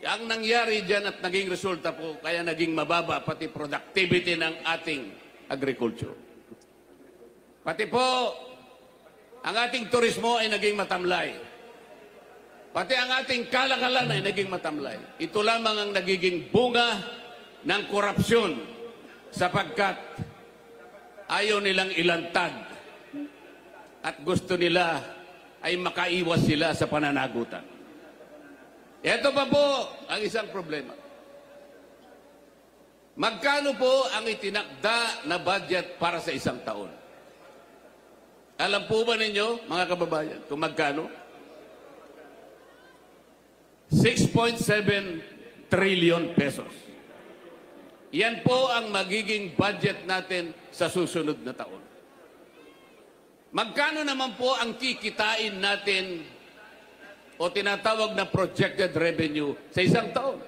Ang nangyari dyan at naging resulta po, kaya naging mababa pati productivity ng ating agriculture. Pati po, ang ating turismo ay naging matamlay. Pati ang ating kalakalan ay naging matamlay. Ito lamang ang nagiging bunga ng korupsyon sapagkat ayaw nilang ilantad at gusto nila ay makaiwas sila sa pananagutan. Ito pa po ang isang problema. Magkano po ang itinakda na budget para sa isang taon? Alam po ba ninyo, mga kababayan, kung magkano? 6.7 trillion pesos. Yan po ang magiging budget natin sa susunod na taon. Magkano naman po ang kikitain natin o tinatawag na projected revenue sa isang taon?